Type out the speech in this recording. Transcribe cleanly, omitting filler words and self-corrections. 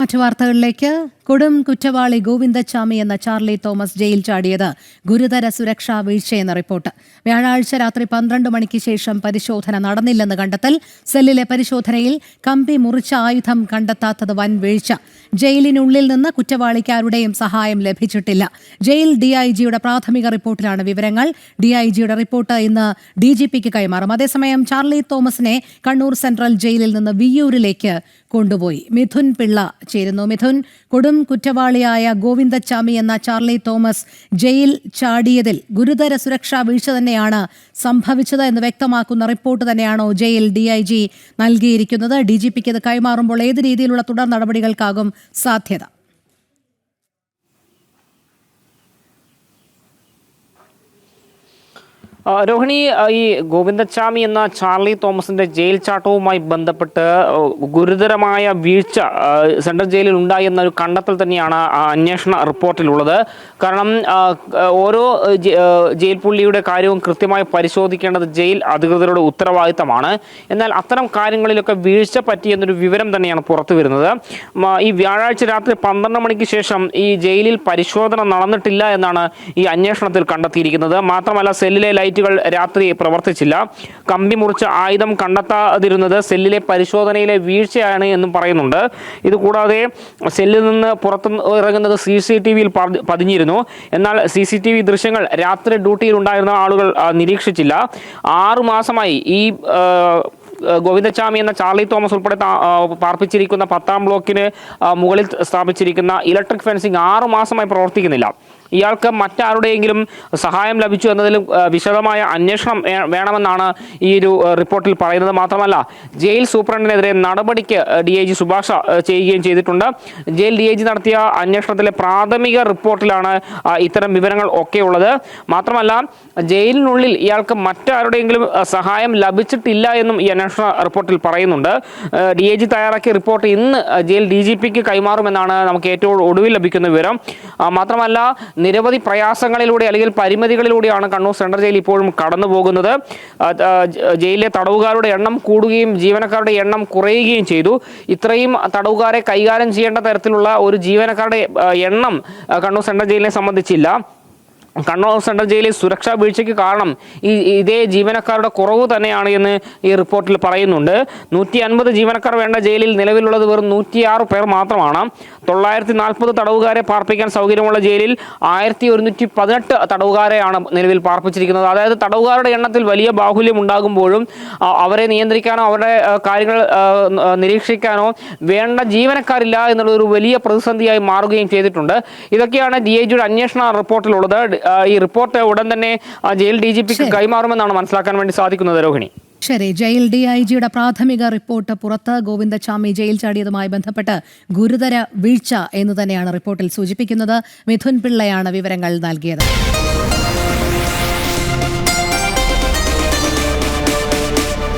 മറ്റു വാർത്തകളിലേക്ക്. കൊടും കുറ്റവാളി ഗോവിന്ദച്ചാമി എന്ന ചാർലി തോമസ് ജയിൽ ചാടിയത് ഗുരുതര സുരക്ഷാ വീഴ്ചയെന്ന റിപ്പോർട്ട്. വ്യാഴാഴ്ച രാത്രി 12 മണിക്ക് ശേഷം പരിശോധന നടന്നില്ലെന്ന് കണ്ടെത്തൽ. സെല്ലിലെ പരിശോധനയിൽ കമ്പി മുറിച്ച ആയുധം കണ്ടെത്താത്തത് വൻ വീഴ്ച. ജയിലിനുള്ളിൽ നിന്ന് കുറ്റവാളിക്ക് ആരുടെയും സഹായം ലഭിച്ചിട്ടില്ല. ജയിൽ ഡിഐജിയുടെ പ്രാഥമിക റിപ്പോർട്ടിലാണ് വിവരങ്ങൾ. ഡിഐജിയുടെ റിപ്പോർട്ട് ഇന്ന് ഡിജിപിക്ക് കൈമാറും. അതേസമയം ചാർലി തോമസിനെ കണ്ണൂർ സെൻട്രൽ ജയിലിൽ നിന്ന് വിയ്യൂരിലേക്ക് കൊണ്ടുപോയി. മിഥുൻ പിള്ള ചേരുന്നു. മിഥുൻ, കൊടും കുറ്റവാളിയായ ഗോവിന്ദച്ചാമി എന്ന ചാർലി തോമസ് ജയിൽ ചാടിയതിൽ ഗുരുതര സുരക്ഷാ വീഴ്ച തന്നെയാണ് സംഭവിച്ചത് എന്ന് വ്യക്തമാക്കുന്ന റിപ്പോർട്ട് തന്നെയാണോ ജയിൽ ഡിഐജി നൽകിയിരിക്കുന്നത്? ഡിജിപിക്ക് ഇത് കൈമാറുമ്പോൾ ഏത് രീതിയിലുള്ള തുടർ നടപടികൾക്കാകും സാധ്യത? രോഹിണി, ഈ ഗോവിന്ദച്ചാമി എന്ന ചാർലി തോമസിന്റെ ജയിൽ ചാട്ടവുമായി ബന്ധപ്പെട്ട് ഗുരുതരമായ വീഴ്ച സെൻട്രൽ ജയിലിൽ ഉണ്ടായി എന്നൊരു കണ്ടെത്തൽ തന്നെയാണ് അന്വേഷണ റിപ്പോർട്ടിലുള്ളത്. കാരണം ഓരോ ജയിൽ പുള്ളിയുടെ കാര്യവും കൃത്യമായി പരിശോധിക്കേണ്ടത് ജയിൽ അധികൃതരുടെ ഉത്തരവാദിത്തമാണ്. എന്നാൽ അത്തരം കാര്യങ്ങളിലൊക്കെ വീഴ്ച പറ്റിയെന്നൊരു വിവരം തന്നെയാണ് പുറത്തു വരുന്നത്. ഈ വ്യാഴാഴ്ച രാത്രി 12 മണിക്ക് ശേഷം ഈ ജയിലിൽ പരിശോധന നടന്നിട്ടില്ല എന്നാണ് ഈ അന്വേഷണത്തിൽ കണ്ടെത്തിയിരിക്കുന്നത്. മാത്രമല്ല, സെല്ലിലെ ലൈറ്റുകൾ രാത്രി പ്രവർത്തിച്ചില്ല. കമ്പി മുറിച്ച ആയുധം കണ്ടെത്താതിരുന്നത് സെല്ലിലെ പരിശോധനയിലെ വീഴ്ചയാണ് എന്നും പറയുന്നുണ്ട്. ഇതുകൂടാതെ സെല്ലിൽ നിന്ന് പുറത്തു ഇറങ്ങുന്നത് CCTV പതിഞ്ഞിരുന്നു. എന്നാൽ CCTV ദൃശ്യങ്ങൾ രാത്രി ഡ്യൂട്ടിയിൽ ഉണ്ടായിരുന്ന ആളുകൾ നിരീക്ഷിച്ചില്ല. 6 മാസമായി ഈ ഗോവിന്ദച്ചാമി എന്ന ചാർലി തോമസ് ഉൾപ്പെടെ പാർപ്പിച്ചിരിക്കുന്ന 10ാം ബ്ലോക്കിന് മുകളിൽ സ്ഥാപിച്ചിരിക്കുന്ന ഇലക്ട്രിക് ഫെൻസിംഗ് 6 മാസമായി പ്രവർത്തിക്കുന്നില്ല. ഇയാൾക്ക് മറ്റാരുടെയെങ്കിലും സഹായം ലഭിച്ചു എന്നതിലും വിശദമായ അന്വേഷണം വേണമെന്നാണ് ഈ ഒരു റിപ്പോർട്ടിൽ പറയുന്നത്. മാത്രമല്ല, ജയിൽ സൂപ്രണ്ടിനെതിരെ നടപടിക്ക് DIG ശുപാർശ ചെയ്യുകയും ചെയ്തിട്ടുണ്ട്. ജയിൽ DIG നടത്തിയ അന്വേഷണത്തിലെ പ്രാഥമിക റിപ്പോർട്ടിലാണ് ഇത്തരം വിവരങ്ങൾ ഒക്കെ ഉള്ളത്. മാത്രമല്ല, ജയിലിനുള്ളിൽ ഇയാൾക്ക് മറ്റാരുടെയെങ്കിലും സഹായം ലഭിച്ചിട്ടില്ല എന്നും ഈ അന്വേഷണ റിപ്പോർട്ടിൽ പറയുന്നുണ്ട്. DIG തയ്യാറാക്കിയ റിപ്പോർട്ട് ഇന്ന് ജയിൽ DGPക്ക് കൈമാറുമെന്നാണ് നമുക്ക് ഏറ്റവും ഒടുവിൽ ലഭിക്കുന്ന വിവരം. മാത്രമല്ല, നിരവധി പ്രയാസങ്ങളിലൂടെ അല്ലെങ്കിൽ പരിമിതികളിലൂടെയാണ് കണ്ണൂർ സെൻട്രൽ ജയിൽ ഇപ്പോഴും കടന്നു പോകുന്നത്. ജയിലിലെ തടവുകാരുടെ എണ്ണം കൂടുകയും ജീവനക്കാരുടെ എണ്ണം കുറയുകയും ചെയ്തു. ഇത്രയും തടവുകാരെ കൈകാര്യം ചെയ്യേണ്ട തരത്തിലുള്ള ഒരു ജീവനക്കാരുടെ എണ്ണം കണ്ണൂർ സെൻട്രൽ ജയിലിനെ സംബന്ധിച്ചില്ല. കണ്ണൂർ സെൻട്രൽ ജയിലിൽ സുരക്ഷാ വീഴ്ചയ്ക്ക് കാരണം ഇതേ ജീവനക്കാരുടെ കുറവ് തന്നെയാണ് എന്ന് ഈ റിപ്പോർട്ടിൽ പറയുന്നുണ്ട്. 150 ജീവനക്കാർ വേണ്ട ജയിലിൽ നിലവിലുള്ളത് വെറും 106 പേർ മാത്രമാണ്. 940 തടവുകാരെ പാർപ്പിക്കാൻ സൗകര്യമുള്ള ജയിലിൽ 1118 തടവുകാരെയാണ് നിലവിൽ പാർപ്പിച്ചിരിക്കുന്നത്. അതായത് തടവുകാരുടെ എണ്ണത്തിൽ വലിയ ബാഹുല്യം ഉണ്ടാകുമ്പോഴും അവരെ നിയന്ത്രിക്കാനോ അവരുടെ കാര്യങ്ങൾ നിരീക്ഷിക്കാനോ വേണ്ട ജീവനക്കാരില്ല എന്നുള്ളൊരു വലിയ പ്രതിസന്ധിയായി മാറുകയും ചെയ്തിട്ടുണ്ട്. ഇതൊക്കെയാണ് DIGയുടെ അന്വേഷണ റിപ്പോർട്ടിലുള്ളത്. ഈ റിപ്പോർട്ട് ഉടൻ തന്നെ ജയിൽ DGPക്ക് കൈമാറുമെന്നാണ് മനസ്സിലാക്കാൻ വേണ്ടി സാധിക്കുന്നത്. രോഹിണി, ശരി. ജയിൽ DIGയുടെ പ്രാഥമിക റിപ്പോർട്ട് പുറത്ത്. ഗോവിന്ദച്ചാമി ജയിൽ ചാടിയതുമായി ബന്ധപ്പെട്ട് ഗുരുതര വീഴ്ച എന്ന് തന്നെയാണ് റിപ്പോർട്ടിൽ സൂചിപ്പിക്കുന്നത്. മിഥുൻ പിള്ളയാണ് വിവരങ്ങൾ നൽകിയത്.